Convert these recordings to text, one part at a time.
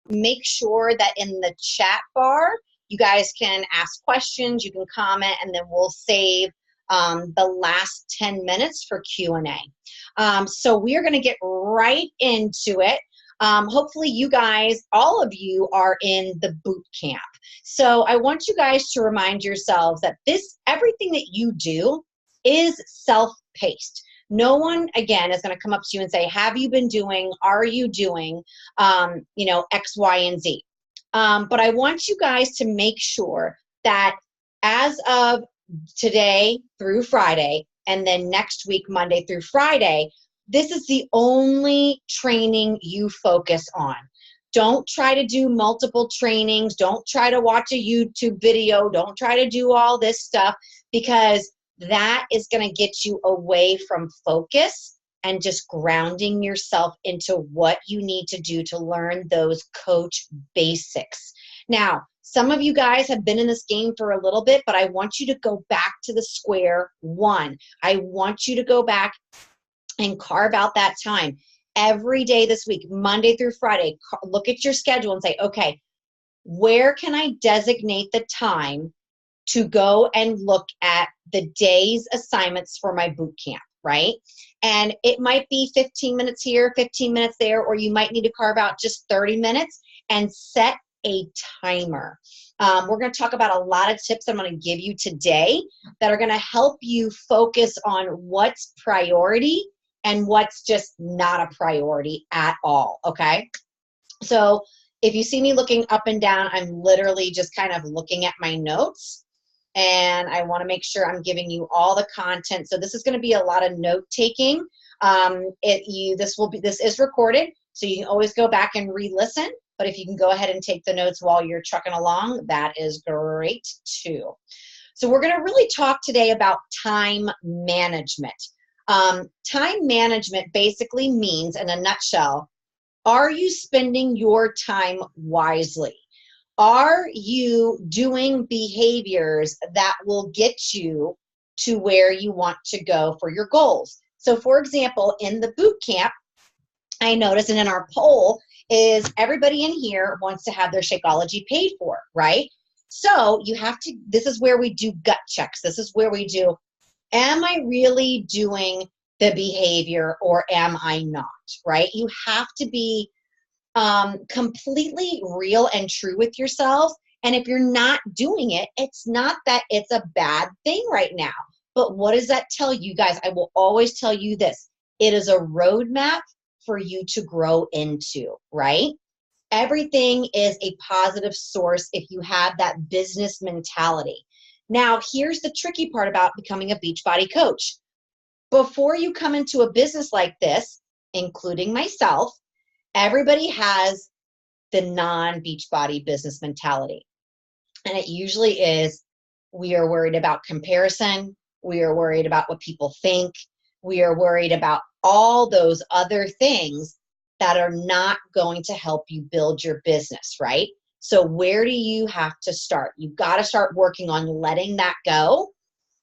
make sure that in the chat bar, you guys can ask questions, you can comment, and then we'll save the last 10 minutes for Q&A. So we are going to get right into it. Hopefully you guys, all of you, are in the boot camp. So I want you guys to remind yourselves that everything that you do is self-paced. No one, again, is going to come up to you and say, have you been doing, are you doing, X, Y, and Z. But I want you guys to make sure that as of today through Friday, and then next week, Monday through Friday, this is the only training you focus on. Don't try to do multiple trainings. Don't try to watch a YouTube video. Don't try to do all this stuff, because that is going to get you away from focus and just grounding yourself into what you need to do to learn those coach basics. Now, some of you guys have been in this game for a little bit, but I want you to go back to the square one. I want you to go back and carve out that time every day this week, Monday through Friday. Look at your schedule and say, okay, where can I designate the time to go and look at the day's assignments for my boot camp, right? And it might be 15 minutes here, 15 minutes there, or you might need to carve out just 30 minutes and set a timer. We're going to talk about a lot of tips I'm going to give you today that are going to help you focus on what's priority and what's just not a priority at all, okay? So if you see me looking up and down, I'm literally just kind of looking at my notes, and I want to make sure I'm giving you all the content. So this is going to be a lot of note taking. This is recorded, so you can always go back and re-listen. But if you can go ahead and take the notes while you're trucking along, that is great too. So we're going to really talk today about time management. Time management basically means, in a nutshell, are you spending your time wisely? Are you doing behaviors that will get you to where you want to go for your goals? So for example, in the boot camp, I noticed, and in our poll, is everybody in here wants to have their Shakeology paid for, right? So you have to, this is where we do gut checks. This is where we do, am I really doing the behavior or am I not, right? You have to be completely real and true with yourself. And if you're not doing it, it's not that it's a bad thing right now. But what does that tell you guys? I will always tell you this. It is a roadmap for you to grow into, right? Everything is a positive source if you have that business mentality. Now, here's the tricky part about becoming a Beachbody coach. Before you come into a business like this, including myself, everybody has the non-Beachbody business mentality. And it usually is, we are worried about comparison. We are worried about what people think. We are worried about all those other things that are not going to help you build your business, right? So where do you have to start? You've got to start working on letting that go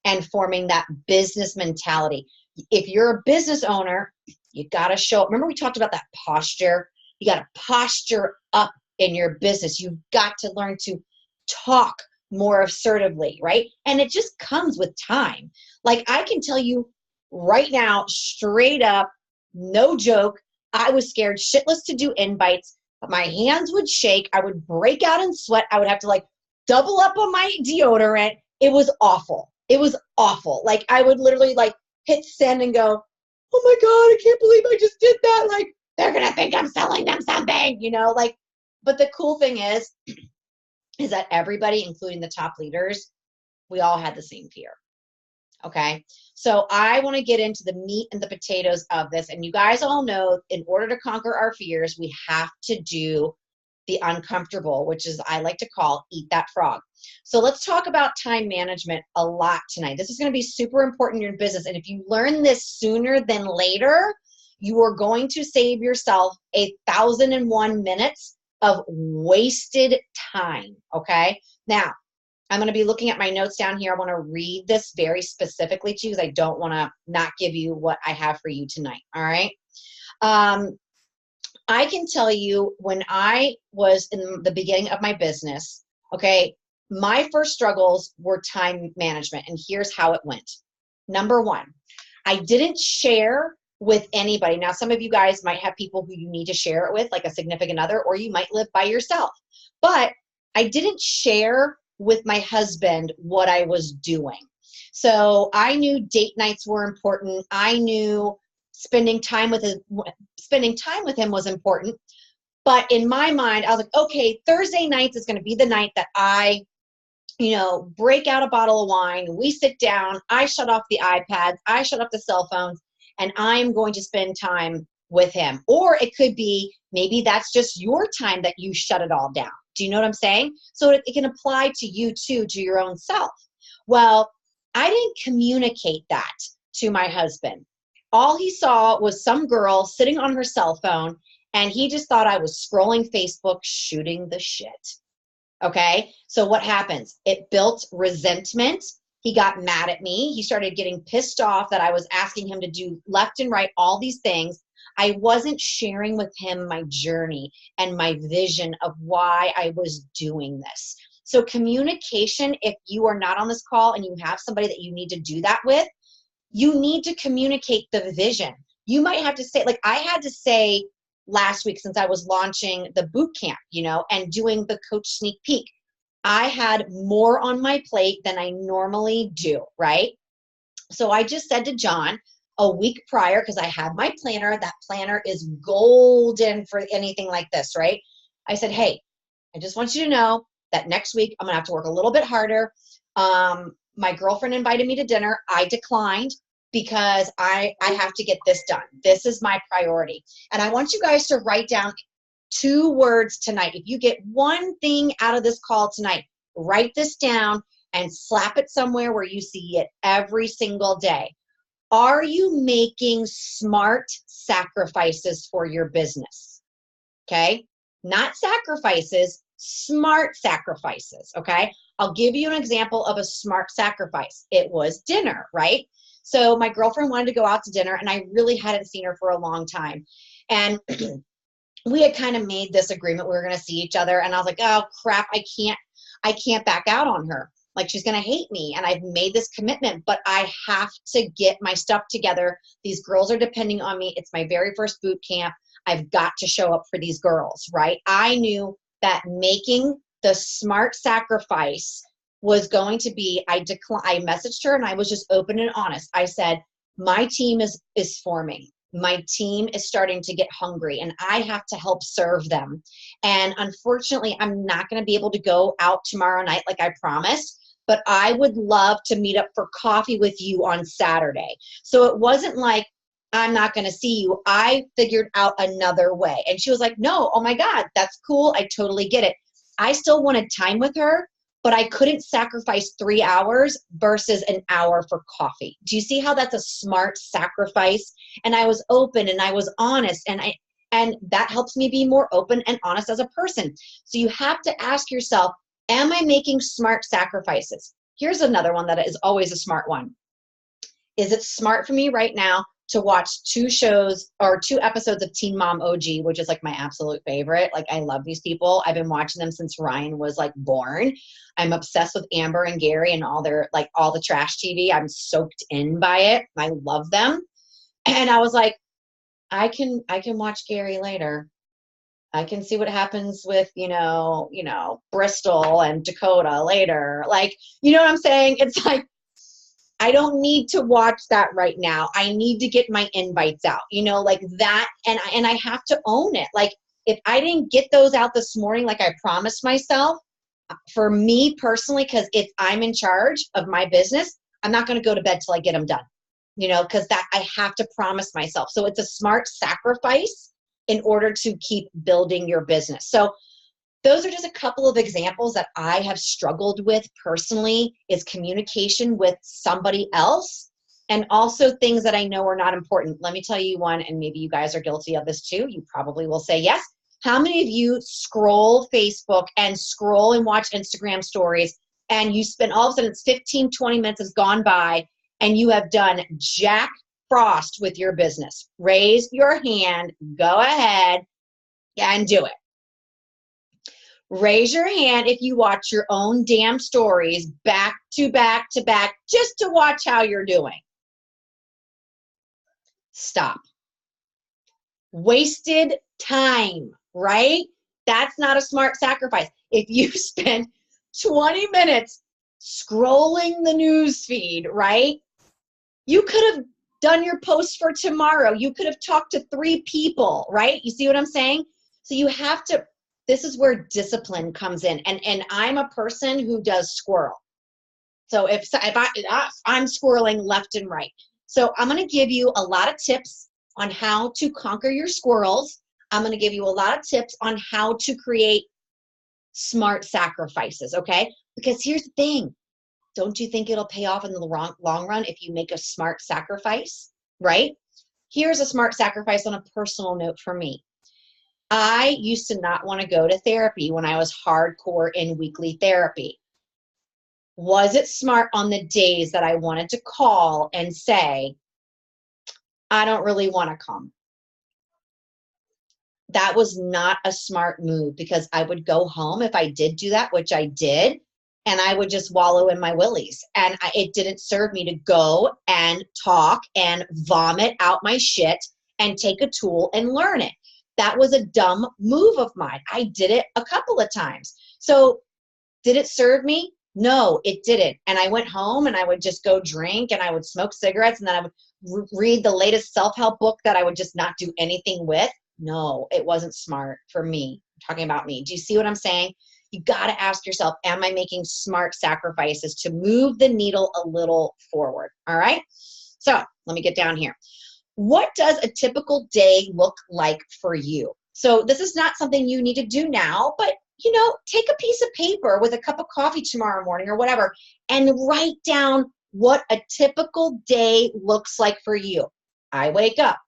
and forming that business mentality. If you're a business owner, you got to show up. Remember we talked about that posture? You got to posture up in your business. You've got to learn to talk more assertively, right? And it just comes with time. Like I can tell you right now, straight up, no joke, I was scared shitless to do invites. My hands would shake. I would break out in sweat. I would have to like double up on my deodorant. It was awful. It was awful. Like I would literally like hit send and go, oh my God, I can't believe I just did that. Like they're going to think I'm selling them something, you know, like, but the cool thing is that everybody, including the top leaders, we all had the same fear. Okay. So I want to get into the meat and the potatoes of this. And you guys all know, in order to conquer our fears, we have to do the uncomfortable, which is, I like to call, eat that frog. So let's talk about time management a lot tonight. This is going to be super important in your business. And if you learn this sooner than later, you are going to save yourself 1,001 minutes of wasted time. Okay. Now, I'm going to be looking at my notes down here. I want to read this very specifically to you because I don't want to not give you what I have for you tonight. All right. I can tell you when I was in the beginning of my business, okay, my first struggles were time management, and here's how it went. Number one, I didn't share with anybody. Now, some of you guys might have people who you need to share it with, like a significant other, or you might live by yourself. But I didn't share with my husband what I was doing. So I knew date nights were important. I knew spending time with him was important. But in my mind, I was like, okay, Thursday nights is going to be the night that I break out a bottle of wine. We sit down. I shut off the iPads. I shut off the cell phones, and I'm going to spend time with him. Or it could be maybe that's just your time that you shut it all down. Do you know what I'm saying? So it can apply to you too, to your own self. Well, I didn't communicate that to my husband. All he saw was some girl sitting on her cell phone, and he just thought I was scrolling Facebook, shooting the shit. Okay, so what happens? It built resentment. He got mad at me. He started getting pissed off that I was asking him to do left and right, all these things. I wasn't sharing with him my journey and my vision of why I was doing this. So communication, if you are not on this call and you have somebody that you need to do that with, you need to communicate the vision. You might have to say, like I had to say last week, since I was launching the boot camp, and doing the coach sneak peek, I had more on my plate than I normally do, right? So I just said to John a week prior, because I had my planner, that planner is golden for anything like this, right? I said, hey, I just want you to know that next week I'm gonna have to work a little bit harder. My girlfriend invited me to dinner. I declined because I have to get this done. This is my priority. And I want you guys to write down 2 words tonight. If you get one thing out of this call tonight, write this down and slap it somewhere where you see it every single day. Are you making smart sacrifices for your business? Okay? Not sacrifices, smart sacrifices, okay? I'll give you an example of a smart sacrifice. It was dinner, right? So my girlfriend wanted to go out to dinner, and I really hadn't seen her for a long time. And we had kind of made this agreement. We were going to see each other. And I was like, oh crap, I can't back out on her. Like, she's going to hate me. And I've made this commitment, but I have to get my stuff together. These girls are depending on me. It's my very first boot camp. I've got to show up for these girls, right? I knew that making the smart sacrifice was going to be, I messaged her, and I was just open and honest. I said, my team is forming. My team is starting to get hungry, and I have to help serve them. And unfortunately, I'm not going to be able to go out tomorrow night like I promised, but I would love to meet up for coffee with you on Saturday. So it wasn't like, I'm not going to see you. I figured out another way. And she was like, no, oh my God, that's cool. I totally get it. I still wanted time with her, but I couldn't sacrifice 3 hours versus an hour for coffee. Do you see how that's a smart sacrifice? And I was open and I was honest, and that helps me be more open and honest as a person. So you have to ask yourself, am I making smart sacrifices? Here's another one that is always a smart one. Is it smart for me right now to watch 2 shows or 2 episodes of Teen Mom OG, which is like my absolute favorite? Like, I love these people. I've been watching them since Ryan was like born. I'm obsessed with Amber and Gary and all the trash TV. I'm soaked in by it. I love them. And I was like, I can watch Gary later. I can see what happens with, Bristol and Dakota later. Like, you know what I'm saying? It's like, I don't need to watch that right now. I need to get my invites out, like that. And I have to own it. Like, if I didn't get those out this morning, like I promised myself, for me personally, because if I'm in charge of my business, I'm not going to go to bed till I get them done, because that I have to promise myself. So it's a smart sacrifice in order to keep building your business. So those are just a couple of examples that I have struggled with personally, is communication with somebody else, and also things that I know are not important. Let me tell you one, and maybe you guys are guilty of this too. You probably will say yes. How many of you scroll Facebook and scroll and watch Instagram stories, and you spend, all of a sudden it's 15, 20 minutes has gone by, and you have done Jack Frost with your business? Raise your hand. Go ahead. Yeah, and do it. Raise your hand if you watch your own damn stories back to back to back just to watch how you're doing. Stop. Wasted time, right? That's not a smart sacrifice. If you spend 20 minutes scrolling the news feed, right? You could have done your post for tomorrow. You could have talked to 3 people, right? You see what I'm saying? So you have to, this is where discipline comes in. And I'm a person who does squirrel. So if I'm squirreling left and right. So I'm going to give you a lot of tips on how to conquer your squirrels. I'm going to give you a lot of tips on how to create smart sacrifices, okay? Because here's the thing. Don't you think it'll pay off in the long run if you make a smart sacrifice, right? Here's a smart sacrifice on a personal note for me. I used to not want to go to therapy when I was hardcore in weekly therapy. Was it smart on the days that I wanted to call and say, I don't really want to come? That was not a smart move because I would go home if I did do that, which I did, and I would just wallow in my willies. And it didn't serve me to go and talk and vomit out my shit and take a tool and learn it. That was a dumb move of mine. I did it a couple of times. So did it serve me? No, it didn't. And I went home and I would just go drink and I would smoke cigarettes and then I would read the latest self-help book that I would just not do anything with. No, it wasn't smart for me. I'm talking about me. Do you see what I'm saying? You got to ask yourself, am I making smart sacrifices to move the needle a little forward? All right. So let me get down here. What does a typical day look like for you? So this is not something you need to do now, but take a piece of paper with a cup of coffee tomorrow morning or whatever and write down what a typical day looks like for you. I wake up.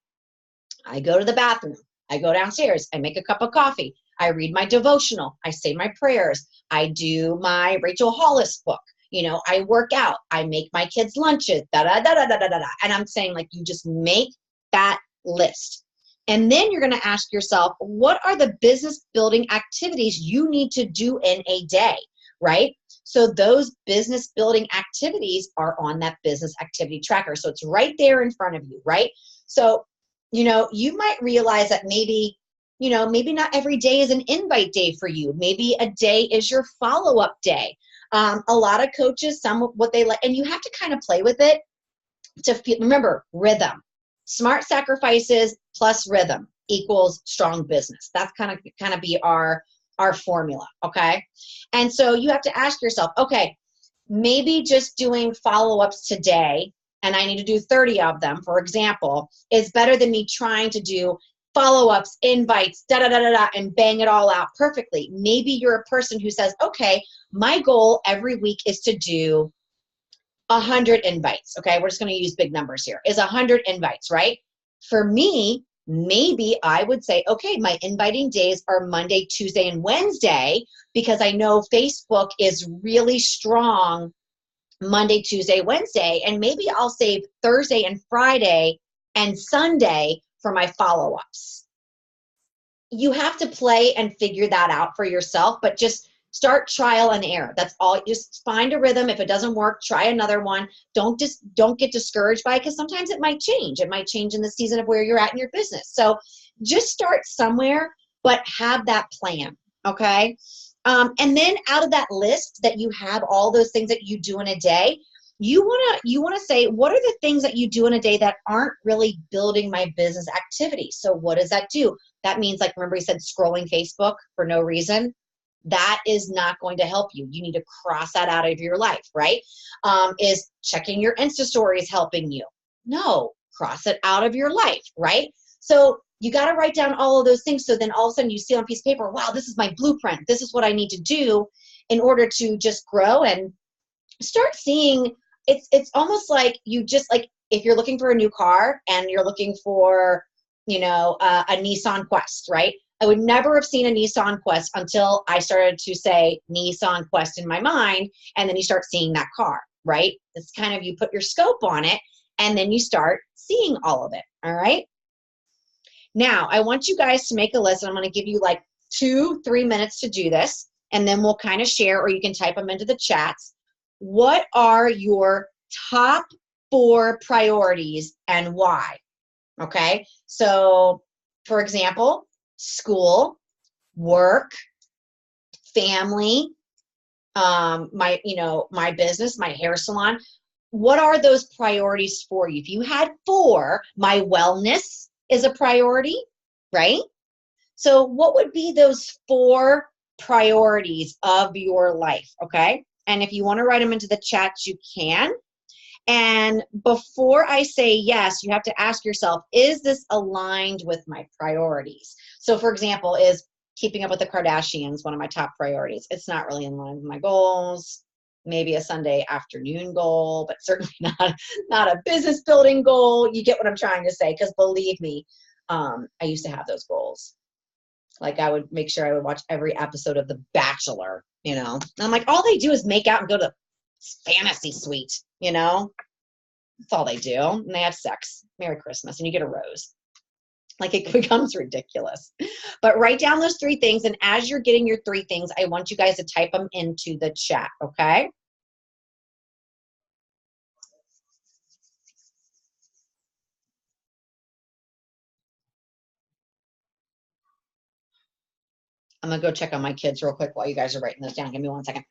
I go to the bathroom. I go downstairs. I make a cup of coffee. I read my devotional. I say my prayers. I do my Rachel Hollis book. I work out. I make my kids lunches. Da da da da da da da. And I'm saying, like, you just make that list. And then you're going to ask yourself, what are the business building activities you need to do in a day, right? So those business building activities are on that business activity tracker. So it's right there in front of you, right? So, you might realize that maybe not every day is an invite day for you. Maybe a day is your follow-up day. A lot of coaches, some of what they like, and you have to kind of play with it to remember rhythm. Smart sacrifices plus rhythm equals strong business. That's kind of be our formula, okay? And so you have to ask yourself, okay, maybe just doing follow-ups today, and I need to do 30 of them, for example, is better than me trying to do follow-ups, invites, da-da-da-da-da, and bang it all out perfectly. Maybe you're a person who says, okay, my goal every week is to do 100 invites. Okay, we're just going to use big numbers here. Is 100 invites, right? For me, maybe I would say, okay, my inviting days are Monday, Tuesday, and Wednesday because I know Facebook is really strong Monday, Tuesday, Wednesday, and maybe I'll save Thursday and Friday and Sunday for my follow-ups. You have to play and figure that out for yourself, but just start trial and error. That's all. Just find a rhythm. If it doesn't work, try another one. Don't get discouraged by it because sometimes it might change. It might change in the season of where you're at in your business. So just start somewhere, but have that plan, okay? And then out of that list that you have all those things that you do in a day, you wanna say, what are the things that you do in a day that aren't really building my business activity? So what does that do? That means, like, remember you said scrolling Facebook for no reason? That is not going to help you. You need to cross that out of your life, right? Is checking your Insta stories helping you? No, cross it out of your life, right? So you got to write down all of those things. So then all of a sudden you see on a piece of paper, wow, this is my blueprint. This is what I need to do in order to just grow and start seeing. It's almost like you just, like, if you're looking for a new car and you're looking for, a Nissan Quest, right? I would never have seen a Nissan Quest until I started to say Nissan Quest in my mind, and then you start seeing that car, right? It's kind of, you put your scope on it, and then you start seeing all of it, all right? Now, I want you guys to make a list. And I'm going to give you like 2-3 minutes to do this, and then we'll kind of share, or you can type them into the chats. What are your top 4 priorities and why? Okay, so for example, school, work, family, my business, my hair salon. What are those priorities for you? If you had 4, my wellness is a priority, right? So what would be those 4 priorities of your life, okay? And if you want to write them into the chat, you can. And before I say yes, you have to ask yourself, is this aligned with my priorities? So for example, is keeping up with the Kardashians one of my top priorities? It's not really in line with my goals. Maybe a Sunday afternoon goal, but certainly not a business building goal. You get what I'm trying to say, because believe me, I used to have those goals. Like I would make sure I would watch every episode of The Bachelor, And I'm like, all they do is make out and go to the fantasy suite, That's all they do. And they have sex. Merry Christmas. And you get a rose. Like it becomes ridiculous. But write down those 3 things. And as you're getting your 3 things, I want you guys to type them into the chat, okay? I'm going to go check on my kids real quick while you guys are writing this down. Give me 1 second.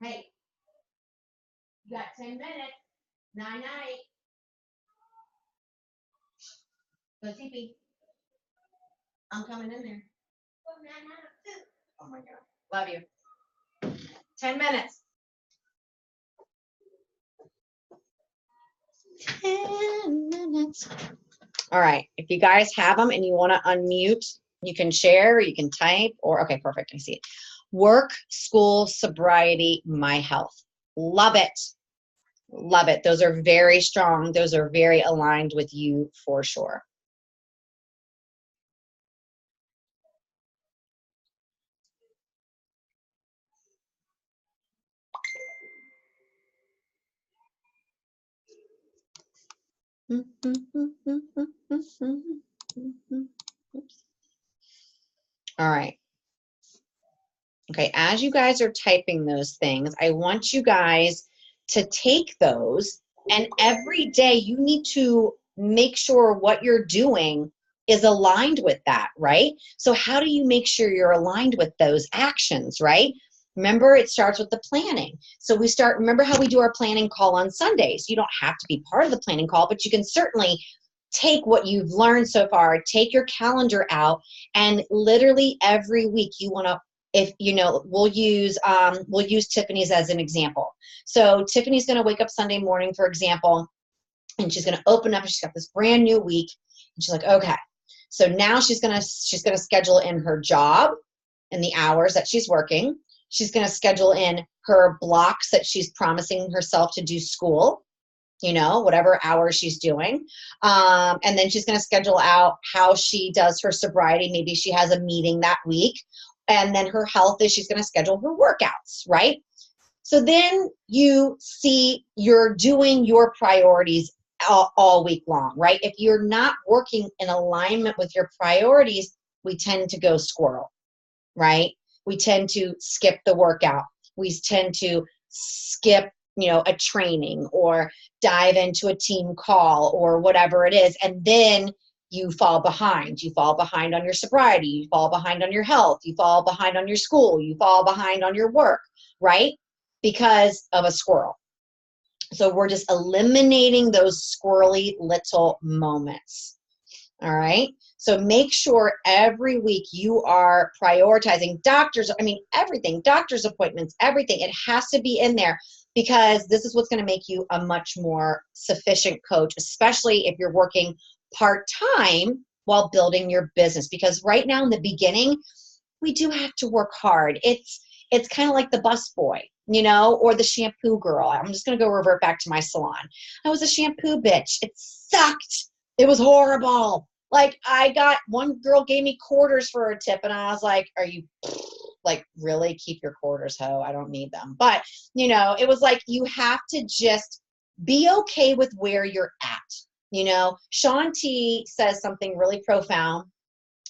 Hey, you got 10 minutes. Night-night. Go see. I'm coming in there. Oh my God. Love you. 10 minutes. 10 minutes. All right. If you guys have them and you want to unmute, you can share, you can type, or okay, perfect. I see it. Work, school, sobriety, my health. Love it. Love it. Those are very strong. Those are very aligned with you for sure. All right. Okay, as you guys are typing those things, I want you guys to take those, and every day you need to make sure what you're doing is aligned with that, right? So how do you make sure you're aligned with those actions, right? Remember, it starts with the planning. So remember how we do our planning call on Sundays. You don't have to be part of the planning call, but you can certainly take what you've learned so far, take your calendar out, and literally every week you want to, we'll use Tiffany's as an example. So Tiffany's going to wake up Sunday morning, for example, and she's going to open up, and she's got this brand new week, and she's like, okay, so now she's going to schedule in her job and the hours that she's working. She's going to schedule in her blocks that she's promising herself to do school, whatever hours she's doing. And then she's going to schedule out how she does her sobriety. Maybe she has a meeting that week. And then her health is she's going to schedule her workouts, right? So then you see you're doing your priorities all week long, right? If you're not working in alignment with your priorities, we tend to go squirrel, right? We tend to skip the workout. We tend to skip, a training or dive into a team call or whatever it is. And then you fall behind. You fall behind on your sobriety. You fall behind on your health. You fall behind on your school. You fall behind on your work, right? Because of a squirrel. So we're just eliminating those squirrely little moments. All right. So make sure every week you are prioritizing everything, doctor's appointments, everything. It has to be in there, because this is what's going to make you a much more sufficient coach, especially if you're working part-time while building your business. Because right now in the beginning, we do have to work hard. It's kind of like the busboy, or the shampoo girl. I'm just going to revert back to my salon. I was a shampoo bitch. It sucked. It was horrible. Like, one girl gave me quarters for a tip, and I was like, are you, like, really? Keep your quarters, ho. I don't need them. But, it was like, you have to just Be okay with where you're at. You know, Shaun T says something really profound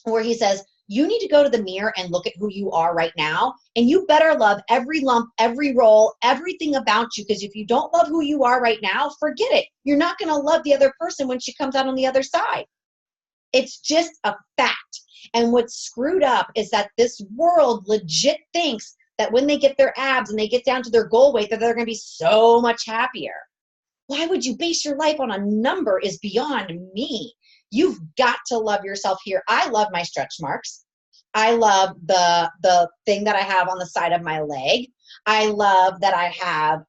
where he says, you need to go to the mirror and look at who you are right now. And you better love every lump, every roll, everything about you. Because if you don't love who you are right now, forget it. You're not going to love the other person when she comes out on the other side. It's just a fact. And what's screwed up is that this world legit thinks that when they get their abs and they get down to their goal weight, that they're going to be so much happier. Why would you base your life on a number is beyond me. You've got to love yourself here. I love my stretch marks. I love the thing that I have on the side of my leg. I love that I have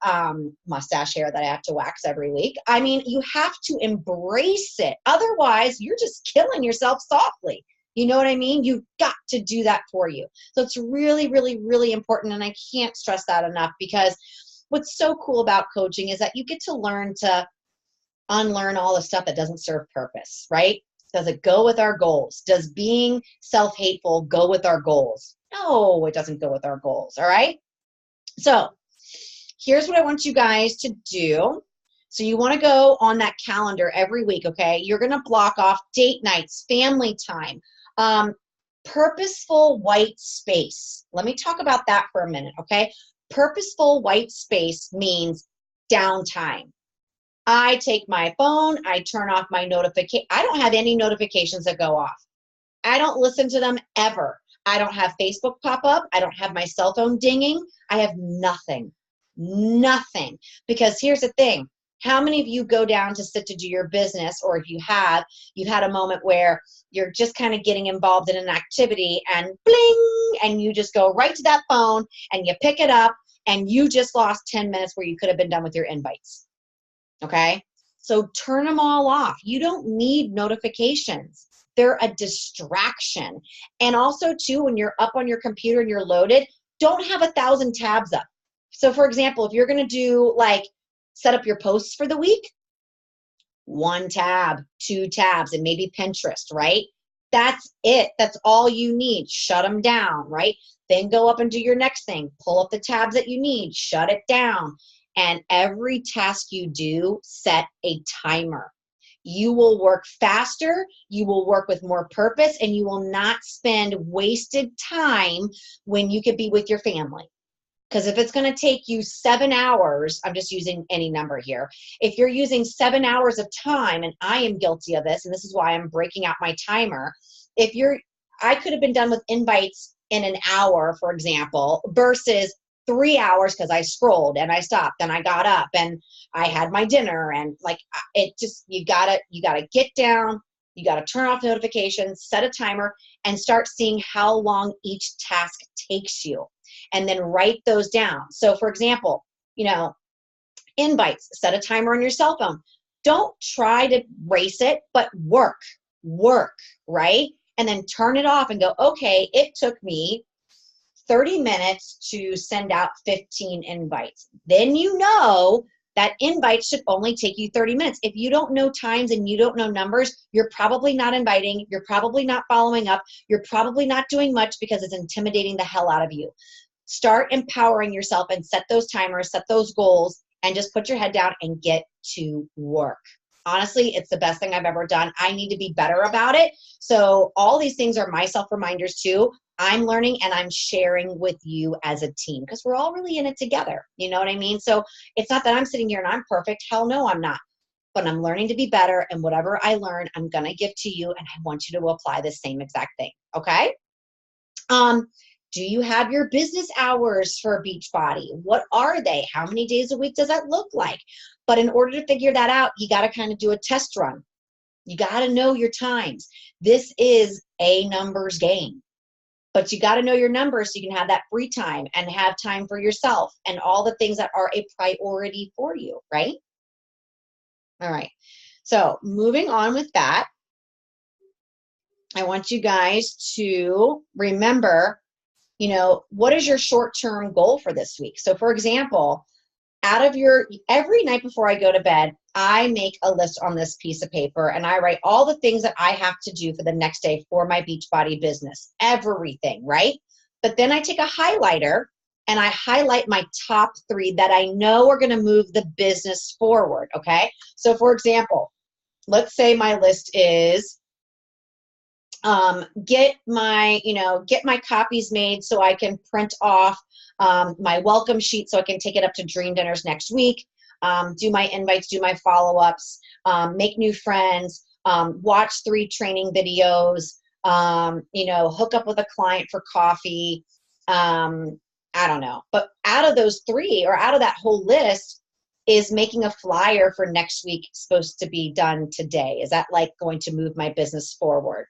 mustache hair that I have to wax every week. I mean, you have to embrace it. Otherwise, you're just killing yourself softly. You know what I mean? You've got to do that for you. So it's really, really, really important. And I can't stress that enough, because what's so cool about coaching is that you get to learn to unlearn all the stuff that doesn't serve purpose, right? Does it go with our goals? Does being self-hateful go with our goals? No, it doesn't go with our goals, all right? So here's what I want you guys to do. So you want to go on that calendar every week, okay? You're going to block off date nights, family time, purposeful white space. Let me talk about that for a minute, okay? Purposeful white space means downtime. I take my phone, I turn off my notification. I don't have any notifications that go off. I don't listen to them ever. I don't have Facebook pop up. I don't have my cell phone dinging. I have nothing. Nothing. Because here's the thing. How many of you go down to sit to do your business, or if you have, you've had a moment where you're just kind of getting involved in an activity and bling, and you just go right to that phone and you pick it up and you just lost 10 minutes where you could have been done with your invites. Okay? So turn them all off. You don't need notifications. They're a distraction. And also too, when you're up on your computer and you're loaded, don't have 1,000 tabs up. So for example, if you're going to do like set up your posts for the week, 1 tab, 2 tabs, and maybe Pinterest, right? That's it. That's all you need. Shut them down, right? Then go up and do your next thing. Pull up the tabs that you need. Shut it down. And every task you do, set a timer. You will work faster, you will work with more purpose, and you will not spend wasted time when you could be with your family. Because if it's going to take you 7 hours, I'm just using any number here. If you're using 7 hours of time, and I am guilty of this, and this is why I'm breaking out my timer. I could have been done with invites in an hour, for example, versus 3 hours because I scrolled and I stopped and I got up and I had my dinner, and like it just, you gotta get down, you gotta turn off notifications, set a timer, and start seeing how long each task takes you. And then write those down. So for example, invites, set a timer on your cell phone. Don't try to race it, but work, right? And then turn it off and go, okay, it took me 30 minutes to send out 15 invites. Then you know that invite should only take you 30 minutes. If you don't know times and you don't know numbers, you're probably not inviting, you're probably not following up, you're probably not doing much because it's intimidating the hell out of you. Start empowering yourself and set those timers, set those goals, and just put your head down and get to work. Honestly, it's the best thing I've ever done. I need to be better about it. So all these things are my self-reminders too. I'm learning and I'm sharing with you as a team because we're all really in it together. You know what I mean? So it's not that I'm sitting here and I'm perfect. Hell no, I'm not. But I'm learning to be better, and whatever I learn, I'm going to give to you, and I want you to apply the same exact thing. Okay? Do you have your business hours for Beachbody? What are they? How many days a week does that look like? But in order to figure that out, you got to kind of do a test run. You got to know your times. This is a numbers game. But you got to know your numbers so you can have that free time and have time for yourself and all the things that are a priority for you, right? All right. So moving on with that, I want you guys to remember, what is your short-term goal for this week? So for example, every night before I go to bed, I make a list on this piece of paper and I write all the things that I have to do for the next day for my Beachbody business, everything, right? But then I take a highlighter and I highlight my top 3 that I know are going to move the business forward. Okay. So for example, let's say my list is get my copies made so I can print off my welcome sheet so I can take it up to Dream Dinners next week, do my invites, do my follow-ups, make new friends, watch 3 training videos, hook up with a client for coffee. I don't know. But out of those 3, or out of that whole list, is making a flyer for next week supposed to be done today? Is that like going to move my business forward?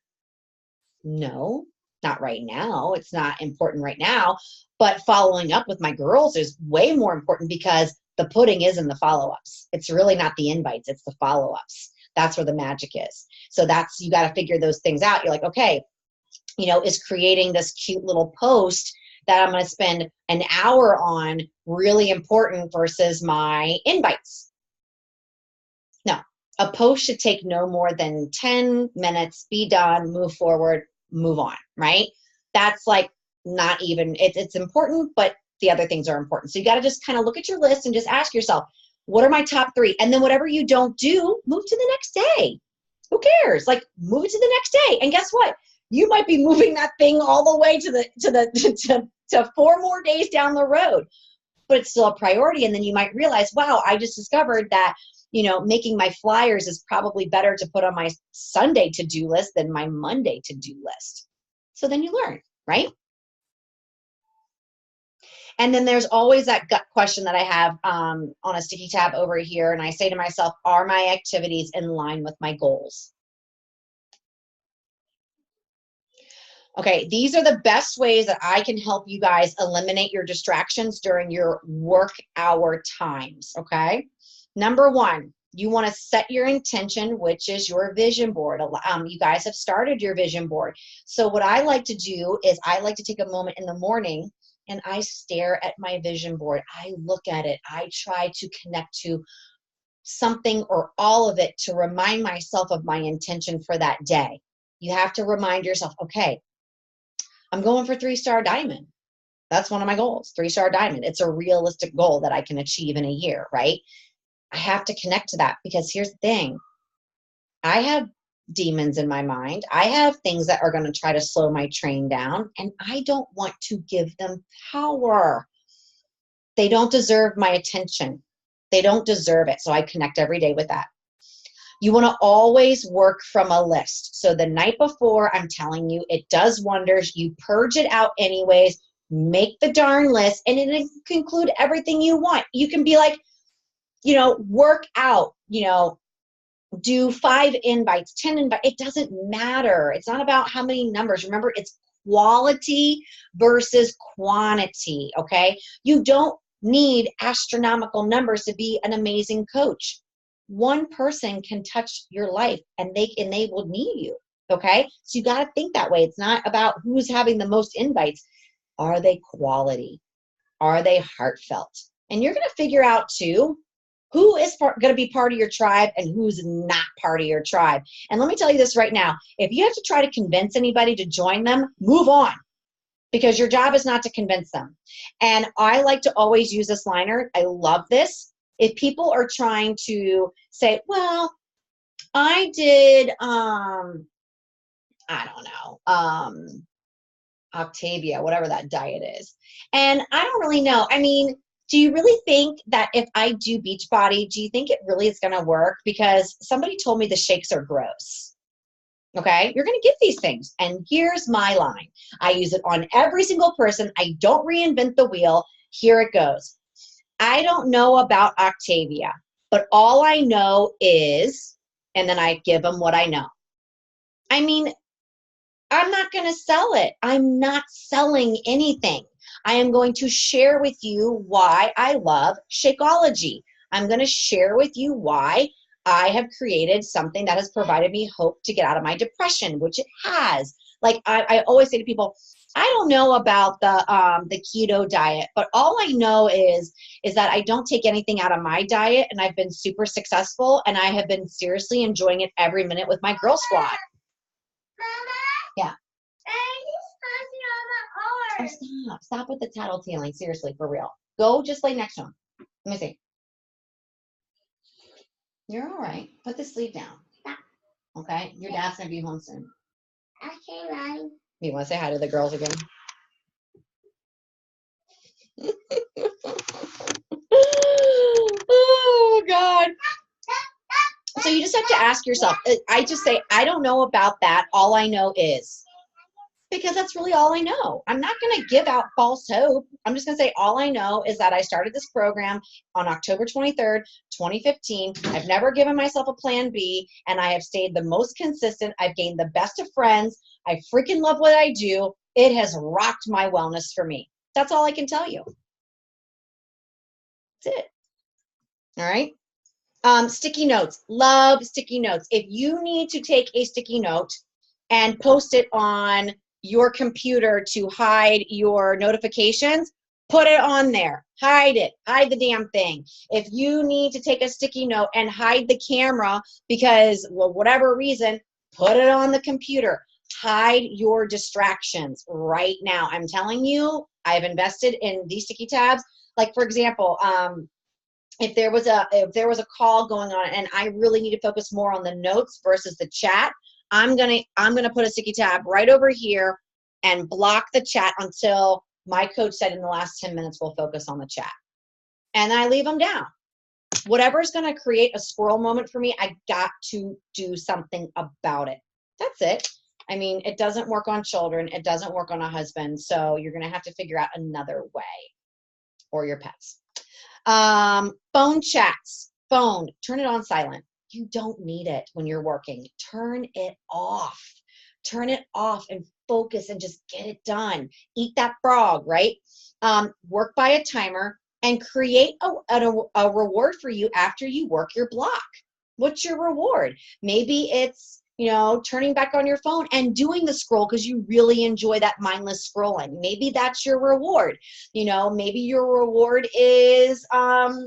No, not right now. It's not important right now. But following up with my girls is way more important, because the pudding is in the follow-ups. It's really not the invites, it's the follow-ups. That's where the magic is. So you got to figure those things out. You're like, okay, is creating this cute little post that I'm going to spend an hour on really important versus my invites? No, a post should take no more than 10 minutes, be done, move forward, move on, right? That's like not even, it's important, but the other things are important. So you got to just kind of look at your list and just ask yourself, what are my top 3? And then whatever you don't do, move to the next day. Who cares? Like, move it to the next day. And guess what? You might be moving that thing all the way to 4 more days down the road, but it's still a priority. And then you might realize, wow, I just discovered that, making my flyers is probably better to put on my Sunday to-do list than my Monday to-do list. So then you learn, right? And then there's always that gut question that I have on a sticky tab over here. And I say to myself, are my activities in line with my goals? Okay, these are the best ways that I can help you guys eliminate your distractions during your work hour times, okay? Number 1, you want to set your intention, which is your vision board. You guys have started your vision board. So what I like to do is I like to take a moment in the morning and I stare at my vision board. I look at it. I try to connect to something or all of it to remind myself of my intention for that day. You have to remind yourself, okay, I'm going for 3-star diamond. That's one of my goals, 3-star diamond. It's a realistic goal that I can achieve in a year, right? I have to connect to that, because here's the thing. I have demons in my mind. I have things that are going to try to slow my train down, and I don't want to give them power. They don't deserve my attention. They don't deserve it. So I connect every day with that. You want to always work from a list. So the night before, I'm telling you, it does wonders. You purge it out anyways. Make the darn list, and it can include everything you want. You can be like, work out, do 5 invites, 10 invites. It doesn't matter. It's not about how many numbers. Remember, it's quality versus quantity, okay? You don't need astronomical numbers to be an amazing coach. One person can touch your life, and they will need you, okay? So you got to think that way. It's not about who's having the most invites. Are they quality? Are they heartfelt? And you're going to figure out too, who is going to be part of your tribe and who's not part of your tribe. And let me tell you this right now. If you have to try to convince anybody to join them, move on, because your job is not to convince them. And I like to always use this liner. I love this. If people are trying to say, well, I did, I don't know, Octavia, whatever that diet is. And I don't really know. I mean, do you really think that if I do Beachbody, do you think it really is going to work? Because somebody told me the shakes are gross. Okay, you're going to get these things. And here's my line. I use it on every single person. I don't reinvent the wheel. Here it goes. I don't know about Octavia, but all I know is, and then I give them what I know. I mean, I'm not going to sell it. I'm not selling anything. I am going to share with you why I love Shakeology. I'm going to share with you why I have created something that has provided me hope to get out of my depression, which it has. Like I always say to people, I don't know about the keto diet, but all I know is that I don't take anything out of my diet, and I've been super successful, and I have been seriously enjoying it every minute with my Girl Squad. Yeah. Oh, stop. Stop with the tattletaling. Seriously, for real. Go just lay next to him. Let me see. You're all right. Put the sleeve down. Okay? Your dad's going to be home soon. Okay, Mom. You want to say hi to the girls again? Oh, God. So you just have to ask yourself. I just say, I don't know about that. All I know is. Because that's really all I know. I'm not going to give out false hope. I'm just going to say all I know is that I started this program on October 23rd, 2015. I've never given myself a plan B, and I have stayed the most consistent. I've gained the best of friends. I freaking love what I do. It has rocked my wellness for me. That's all I can tell you. That's it. All right. Sticky notes. Love sticky notes. If you need to take a sticky note and post it on your computer to hide your notifications, put it on there. Hide it. Hide the damn thing. If you need to take a sticky note and hide the camera because, well, whatever reason, put it on the computer. Hide your distractions right now. I'm telling you, I've invested in these sticky tabs. Like, for example, if there was a call going on and I really need to focus more on the notes versus the chat, I'm gonna put a sticky tab right over here and block the chat until my coach said in the last 10 minutes we'll focus on the chat. And then I leave them down. Whatever's gonna create a squirrel moment for me, I got to do something about it. That's it. I mean, it doesn't work on children. It doesn't work on a husband. So you're gonna have to figure out another way, or your pets. Phone chats. Phone, turn it on silent. You don't need it when you're working. Turn it off. Turn it off and focus and just get it done. Eat that frog, right? Work by a timer and create a reward for you after you work your block. What's your reward? Maybe it's, turning back on your phone and doing the scroll because you really enjoy that mindless scrolling. Maybe that's your reward. Maybe your reward is, God,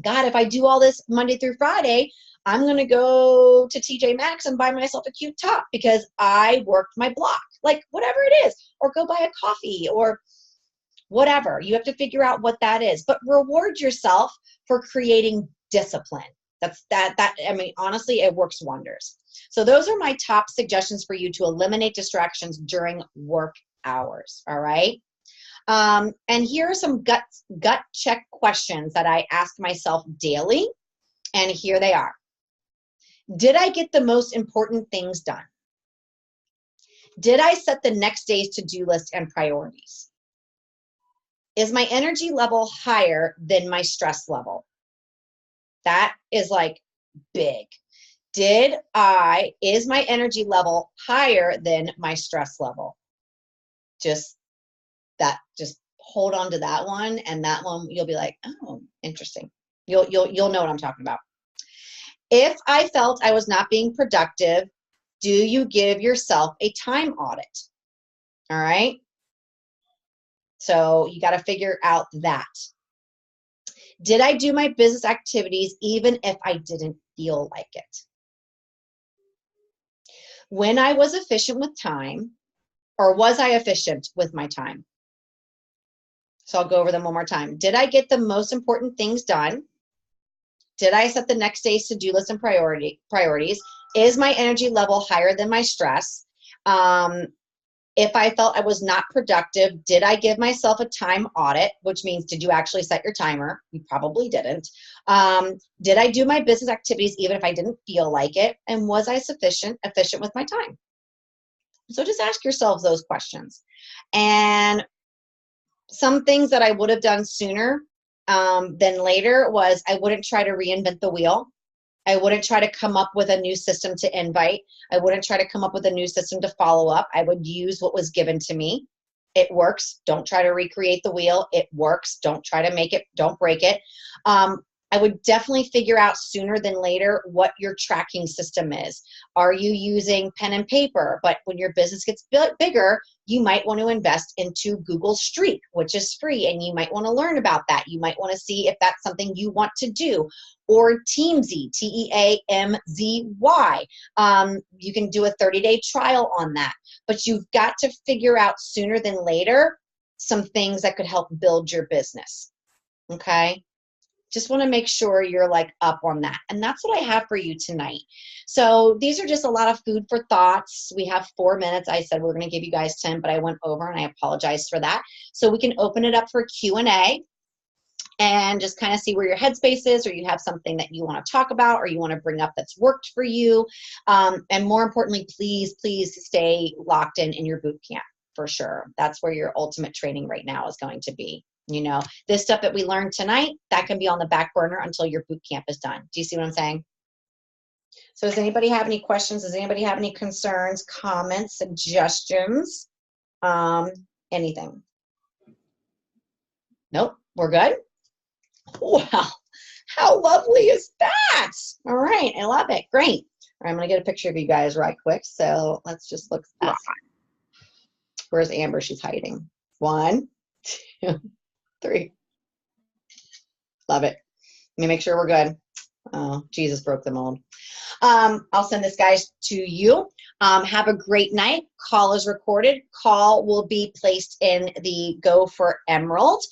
if I do all this Monday through Friday, I'm going to go to TJ Maxx and buy myself a cute top because I worked my block. Like, whatever it is. Or go buy a coffee or whatever. You have to figure out what that is. But reward yourself for creating discipline. I mean, honestly, it works wonders. So those are my top suggestions for you to eliminate distractions during work hours, all right? And here are some gut check questions that I ask myself daily, and here they are. Did I get the most important things done? Did I set the next day's to-do list and priorities? Is my energy level higher than my stress level? That is like big. Is my energy level higher than my stress level? Just hold on to that one, and that one you'll be like, oh, interesting. You'll know what I'm talking about. If I felt I was not being productive, do you give yourself a time audit? All right. So you got to figure out that. Did I do my business activities even if I didn't feel like it? When I was efficient with time, or was I efficient with my time? So I'll go over them one more time. Did I get the most important things done? Did I set the next day's to-do list and priorities? Is my energy level higher than my stress? If I felt I was not productive, did I give myself a time audit, which means did you actually set your timer? You probably didn't. Did I do my business activities even if I didn't feel like it? And was I efficient with my time? So just ask yourselves those questions. And some things that I would have done sooner than later was I wouldn't try to reinvent the wheel. I wouldn't try to come up with a new system to invite. I wouldn't try to come up with a new system to follow up. I would use what was given to me. It works. Don't try to recreate the wheel. It works. Don't try to make it. Don't break it. I would definitely figure out sooner than later what your tracking system is. Are you using pen and paper? But when your business gets bigger, you might want to invest into Google Streak, which is free, and you might want to learn about that. You might want to see if that's something you want to do. Or Teamzy, Teamzy. You can do a 30-day trial on that. But you've got to figure out sooner than later some things that could help build your business. Okay. Just want to make sure you're like up on that. And that's what I have for you tonight. So these are just a lot of food for thoughts. We have 4 minutes. I said we're going to give you guys 10, but I went over and I apologize for that. So we can open it up for Q&A and just kind of see where your headspace is, or you have something that you want to talk about or you want to bring up that's worked for you. And more importantly, please stay locked in your boot camp for sure. That's where your ultimate training right now is going to be. You know, this stuff that we learned tonight, that can be on the back burner until your boot camp is done. Do you see what I'm saying? So does anybody have any questions? Does anybody have any concerns, comments, suggestions? Anything? Nope, we're good? Wow, how lovely is that? All right, I love it. Great. All right, I'm going to get a picture of you guys right quick. So let's just look. Where's Amber? She's hiding. 1, 2, 3. Love it. Let me make sure we're good. Oh, Jesus broke the mold. I'll send this, guys, to you. Have a great night. Call is recorded. Call will be placed in the Go for Emerald.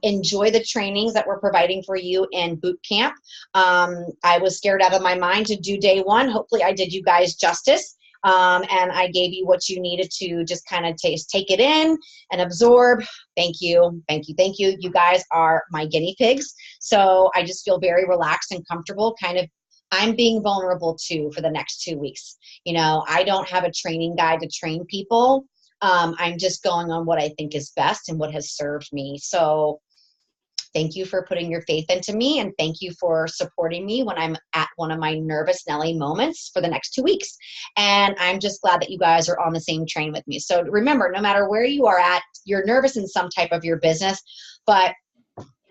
Enjoy the trainings that we're providing for you in boot camp. I was scared out of my mind to do day 1. Hopefully I did you guys justice. And I gave you what you needed to just kind of take it in and absorb. Thank you. Thank you. Thank you. You guys are my guinea pigs. So I just feel very relaxed and comfortable. Kind of, I'm being vulnerable too for the next 2 weeks. You know, I don't have a training guide to train people. I'm just going on what I think is best and what has served me. So thank you for putting your faith into me, and thank you for supporting me when I'm at one of my nervous Nelly moments for the next 2 weeks. And I'm just glad that you guys are on the same train with me. So remember, no matter where you are at, you're nervous in some type of your business, but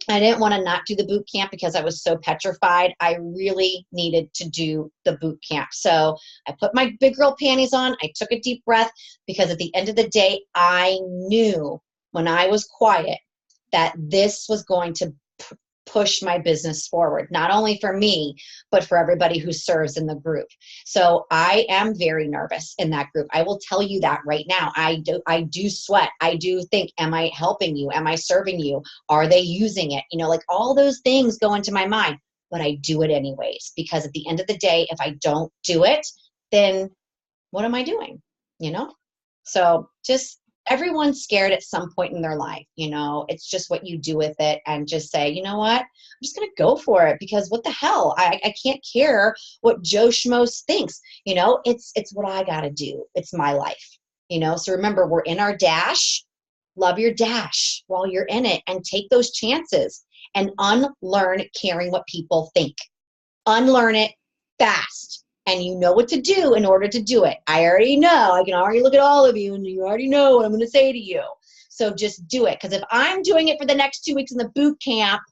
I didn't want to not do the boot camp because I was so petrified. I really needed to do the boot camp. So I put my big girl panties on. I took a deep breath because at the end of the day, I knew when I was quiet that this was going to push my business forward, not only for me, but for everybody who serves in the group. So I am very nervous in that group. I will tell you that right now. I do sweat. I do think, am I helping you? Am I serving you? Are they using it? You know, like all those things go into my mind, but I do it anyways, because at the end of the day, if I don't do it, then what am I doing? You know? So just, everyone's scared at some point in their life, you know, it's just what you do with it, and just say, you know what, I'm just going to go for it, because what the hell, I can't care what Joe Schmoes thinks, you know, it's what I got to do. It's my life, you know? So remember, we're in our dash. Love your dash while you're in it, and take those chances and unlearn caring what people think. Unlearn it fast. And you know what to do in order to do it. I already know. I can already look at all of you, and you already know what I'm going to say to you. So just do it. Because if I'm doing it for the next 2 weeks in the boot camp,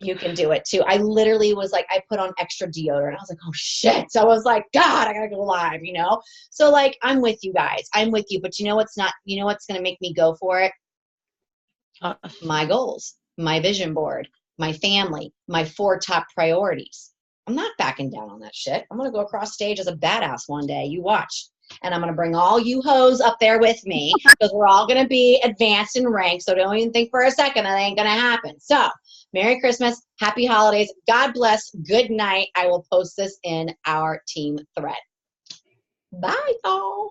you can do it too. I literally was like, I put on extra deodorant. I was like, oh shit. So I was like, God, I got to go live, you know? So like, I'm with you guys. I'm with you. But you know what's not, you know what's going to make me go for it? My goals, my vision board, my family, my 4 top priorities. I'm not backing down on that shit. I'm going to go across stage as a badass one day. You watch. And I'm going to bring all you hoes up there with me, because we're all going to be advanced in rank. So don't even think for a second that ain't going to happen. So Merry Christmas. Happy holidays. God bless. Good night. I will post this in our team thread. Bye, y'all.